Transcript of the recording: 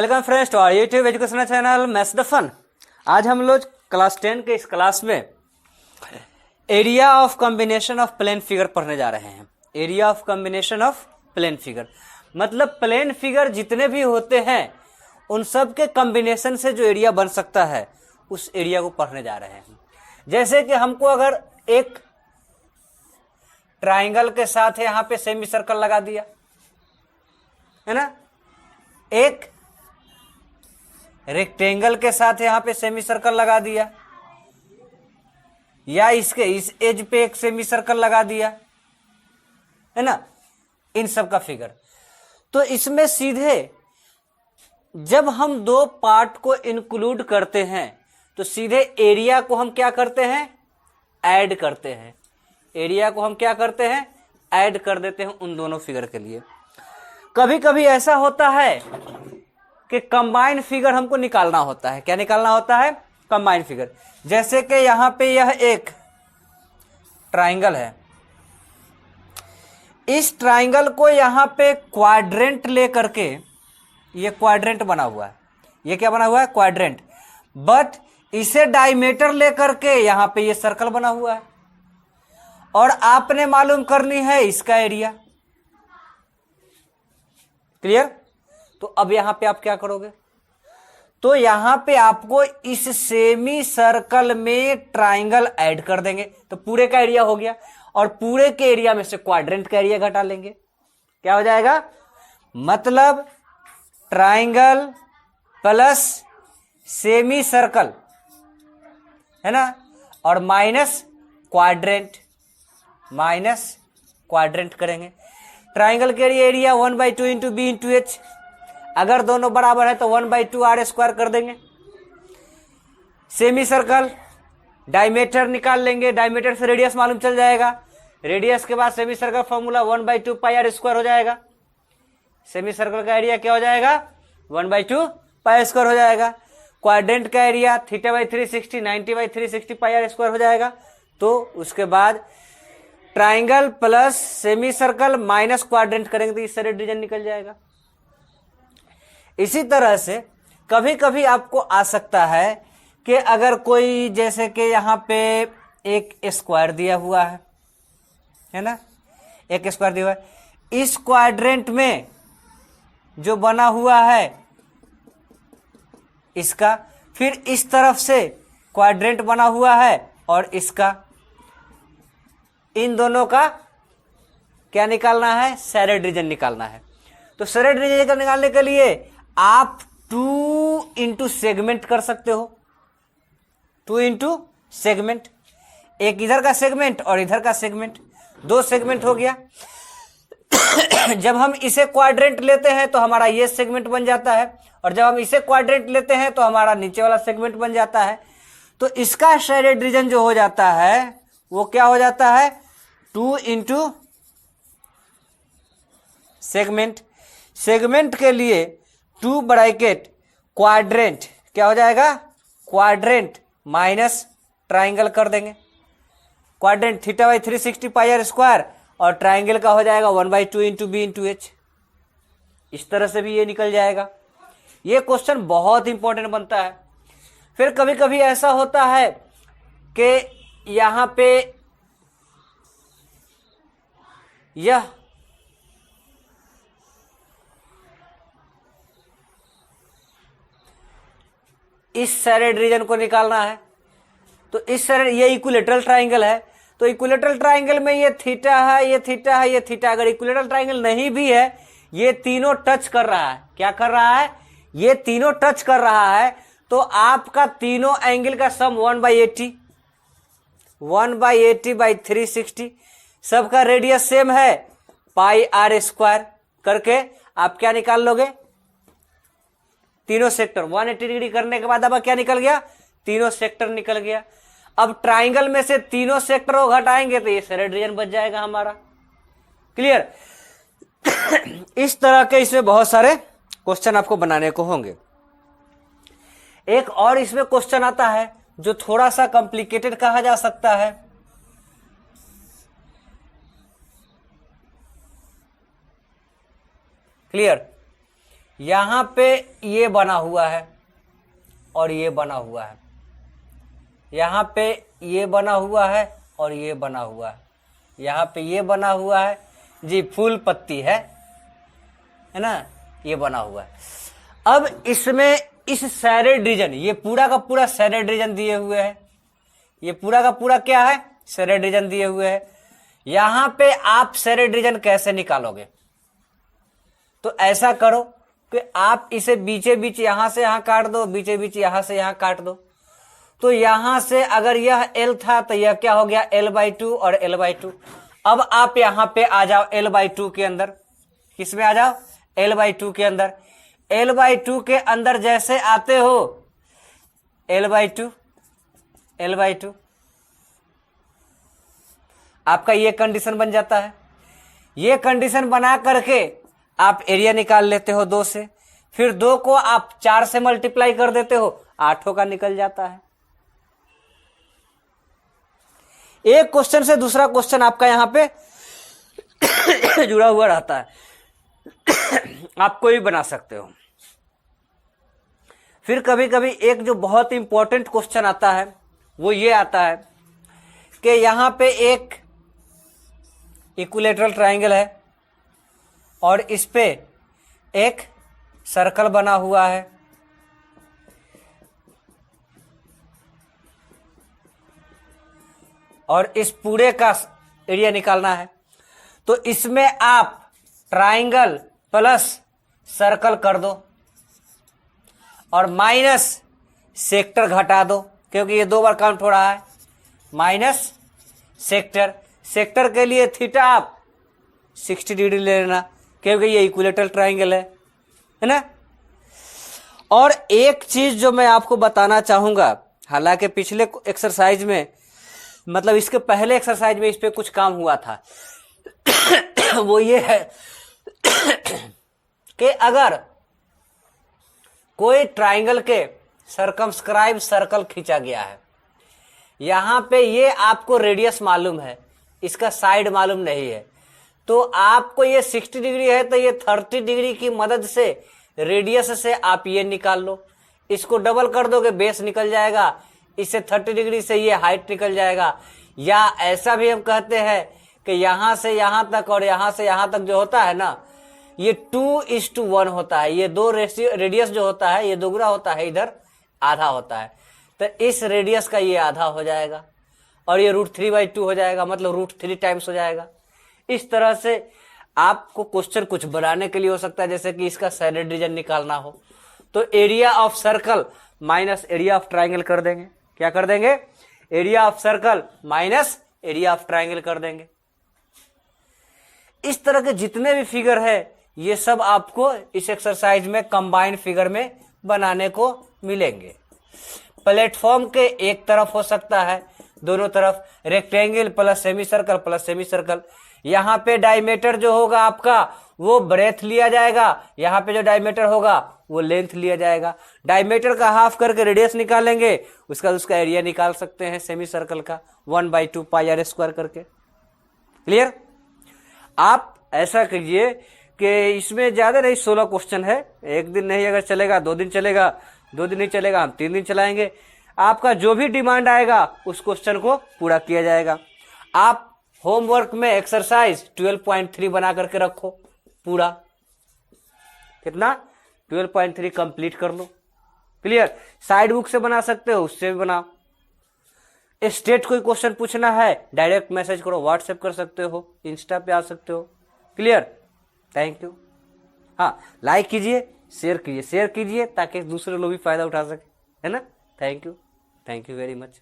Welcome friends to our YouTube educational channel maths the fun. आज हम लोग class 10 के इस क्लास में area of combination of plane figure पढ़ने जा रहे हैं। Area of combination of plane figure मतलब प्लेन फिगर जितने भी होते हैं उन सब के कॉम्बिनेशन से जो एरिया बन सकता है उस एरिया को पढ़ने जा रहे हैं। जैसे कि हमको अगर एक ट्राइंगल के साथ यहां पे सेमी सर्कल लगा दिया है ना, एक रेक्टेंगल के साथ यहां पे सेमी सर्कल लगा दिया, या इसके इस एज पे एक सेमी सर्कल लगा दिया है ना, इन सब का फिगर। तो इसमें सीधे जब हम दो पार्ट को इंक्लूड करते हैं तो सीधे एरिया को हम क्या करते हैं, ऐड करते हैं। एरिया को हम क्या करते हैं, ऐड कर देते हैं उन दोनों फिगर के लिए। कभी कभी ऐसा होता है कि कंबाइन फिगर हमको निकालना होता है। क्या निकालना होता है, कंबाइन फिगर। जैसे कि यहां पे यह एक ट्राइंगल है, इस ट्राइंगल को यहां पे क्वाड्रेंट लेकर के, ये क्वाड्रेंट बना हुआ है, ये क्या बना हुआ है, क्वाड्रेंट। बट इसे डायमीटर लेकर के यहां पे ये सर्कल बना हुआ है और आपने मालूम करनी है इसका एरिया। क्लियर? तो अब यहां पे आप क्या करोगे, तो यहां पे आपको इस सेमी सर्कल में ट्राइंगल ऐड कर देंगे तो पूरे का एरिया हो गया, और पूरे के एरिया में से क्वाड्रेंट का एरिया घटा लेंगे। क्या हो जाएगा, मतलब ट्राइंगल प्लस सेमी सर्कल है ना, और माइनस क्वाड्रेंट करेंगे। ट्राइंगल के लिए area 1/2 into b into h, अगर दोनों बराबर है तो 1/2 आर स्क्वायर कर देंगे। सेमी सर्कल डायमीटर निकाल लेंगे, डायमीटर से रेडियस मालूम चल जाएगा, रेडियस के बाद semi circle formula 1/2 pi r square हो जाएगा। सेमी सर्कल का एरिया क्या हो जाएगा, 1/2 पाई स्क्वायर हो जाएगा। क्वाड्रेंट का एरिया θ/360 90/360 पाई आर स्क्वायर हो जाएगा। तो उसके बाद triangle plus semi circle minus quadrant करेंगे तो इससे रीजन निकल जाएगा। इसी तरह से कभी कभी आपको आ सकता है कि अगर कोई, जैसे कि यहां पे एक स्क्वायर दिया हुआ है ना, एक स्क्वायर दिया हुआ है, इस क्वाड्रेंट में जो बना हुआ है इसका, फिर इस तरफ से क्वाड्रेंट बना हुआ है और इसका, इन दोनों का क्या निकालना है, सैडेड रीजन निकालना है। तो सैडेड रीजन निकालने के लिए आप 2 इंटू सेगमेंट कर सकते हो, 2 इंटू सेगमेंट, एक इधर का सेगमेंट और इधर का सेगमेंट, 2 सेगमेंट हो गया। जब हम इसे क्वाड्रेंट लेते हैं तो हमारा ये सेगमेंट बन जाता है, और जब हम इसे क्वाड्रेंट लेते हैं तो हमारा नीचे वाला सेगमेंट बन जाता है। तो इसका शेडेड रीजन जो हो जाता है वो क्या हो जाता है, 2 इंटू सेगमेंट। सेगमेंट के लिए 2 ब्रैकेट क्वाड्रेंट क्या हो जाएगा, क्वाड्रेंट माइनस ट्राइंगल कर देंगे। क्वाड्रेंट θ/360 पाई आर स्क्वायर और ट्राइंगल का हो जाएगा 1/2 इंटू बी इंटू एच। इस तरह से भी ये निकल जाएगा। ये क्वेश्चन बहुत इंपॉर्टेंट बनता है। फिर कभी कभी ऐसा होता है कि यहां पे यह इस सैडेड रीजन को निकालना है, तो इस सैडेड, ये इक्विलेटरल ट्राइंगल है, तो इक्विलेटरल ट्राइंगल में ये थीटा है, ये थीटा है, ये थीटा। अगर इक्विलेटरल ट्राइंगल नहीं भी है, ये तीनों टच कर रहा है। क्या कर रहा है, ये तीनों टच कर रहा है, तो आपका तीनों एंगल का सम 1/80/360, सबका रेडियस सेम है, पाई आर स्क्वायर करके आप क्या निकाल लोगे, तीनों सेक्टर। 180 डिग्री करने के बाद अब क्या निकल गया, तीनों सेक्टर निकल गया। अब ट्राइंगल में से तीनों सेक्टर को घटाएंगे तो ये सैडेड रीजन बच जाएगा हमारा। क्लियर? इस तरह के इसमें बहुत सारे क्वेश्चन आपको बनाने को होंगे। एक और इसमें क्वेश्चन आता है जो थोड़ा सा कॉम्प्लिकेटेड कहा जा सकता है। क्लियर? यहां पे ये बना हुआ है और ये बना हुआ है, यहां पे ये बना हुआ है और ये बना हुआ है, यहां पे ये बना हुआ है जी, फूल पत्ती है ना, ये बना हुआ है। अब इसमें इस सैरेड रीजन, ये पूरा का पूरा सैरेड रीजन दिए हुए है, ये पूरा का पूरा क्या है, सैरेड रीजन दिए हुए है। यहां पे आप सैरेड रीजन कैसे निकालोगे? तो ऐसा करो कि आप इसे बीचे बीच यहां से यहां काट दो, बीचे बीच यहां से यहां काट दो। तो यहां से अगर यह L था तो यह क्या हो गया, L/2 और L/2। अब आप यहां पे आ जाओ L/2 के अंदर, किसमें आ जाओ, L/2 के अंदर। L/2 के अंदर जैसे आते हो, L/2 L/2, आपका ये कंडीशन बन जाता है। ये कंडीशन बना करके आप एरिया निकाल लेते हो 2 से, फिर 2 को आप 4 से मल्टीप्लाई कर देते हो, 8 का निकल जाता है। एक क्वेश्चन से दूसरा क्वेश्चन आपका यहां पे जुड़ा हुआ रहता है, आप कोई बना सकते हो। फिर कभी कभी एक जो बहुत इंपॉर्टेंट क्वेश्चन आता है वो ये आता है कि यहां पे एक इक्विलेटरल ट्रायंगल है और इस पे एक सर्कल बना हुआ है, और इस पूरे का एरिया निकालना है। तो इसमें आप ट्रायंगल प्लस सर्कल कर दो और माइनस सेक्टर घटा दो, क्योंकि ये 2 बार काउंट हो रहा है, माइनस सेक्टर। सेक्टर के लिए थीटा आप 60 डिग्री ले लेना, क्योंकि ये इक्विलेटरल ट्रायंगल है ना। और एक चीज जो मैं आपको बताना चाहूंगा, हालांकि पिछले एक्सरसाइज में, मतलब इसके पहले एक्सरसाइज में इस पे कुछ काम हुआ था वो ये है कि अगर कोई ट्रायंगल के सर्कमस्क्राइब सर्कल खींचा गया है, यहां पे ये आपको रेडियस मालूम है, इसका साइड मालूम नहीं है, तो आपको ये 60 डिग्री है तो ये 30 डिग्री की मदद से रेडियस से आप ये निकाल लो, इसको डबल कर दोगे बेस निकल जाएगा, इससे 30 डिग्री से ये हाइट निकल जाएगा। या ऐसा भी हम कहते हैं कि यहां से यहां तक और यहां से यहां तक जो होता है ना, ये 2:1 होता है, ये 2 रेडियस जो होता है ये दोगुना होता है, इधर आधा होता है, तो इस रेडियस का ये आधा हो जाएगा और ये √3/2 हो जाएगा, मतलब √3 टाइम्स हो जाएगा। इस तरह से आपको क्वेश्चन कुछ बनाने के लिए हो सकता है, जैसे कि इसका सैरेड रीजन निकालना हो तो area of circle minus area of triangle कर देंगे। क्या कर देंगे, area of circle minus area of triangle कर देंगे। इस तरह के जितने भी फिगर है ये सब आपको इस एक्सरसाइज में कंबाइंड फिगर में बनाने को मिलेंगे। प्लेटफॉर्म के एक तरफ हो सकता है, दोनों तरफ rectangle plus semi circle plus semi circle. यहां पे डायमीटर जो होगा आपका वो ब्रेथ लिया जाएगा, यहां पे जो डायमीटर होगा वो लेंथ लिया जाएगा। डायमीटर का हाफ करके रेडियस निकालेंगे, उसका एरिया निकाल सकते हैं सेमी सर्कल का 1/2 πr² करके। क्लियर? आप ऐसा कीजिए कि इसमें ज्यादा नहीं, 16 क्वेश्चन है, एक दिन नहीं अगर चलेगा 2 दिन चलेगा, 2 दिन नहीं चलेगा हम 3 दिन चलाएंगे। आपका जो भी डिमांड आएगा उस क्वेश्चन को पूरा किया जाएगा। आप होमवर्क में एक्सरसाइज 12.3 बना करके रखो, पूरा कितना 12.3 कंप्लीट कर लो। क्लियर? साइड बुक से बना सकते हो, उससे भी बनाओ। स्टेट कोई क्वेश्चन पूछना है डायरेक्ट मैसेज करो, व्हाट्सएप कर सकते हो, इंस्टा पे आ सकते हो। क्लियर? Thank you. हाँ, लाइक कीजिए, शेयर कीजिए ताकि दूसरे लोग भी फायदा उठा सके, है ना। Thank you very much.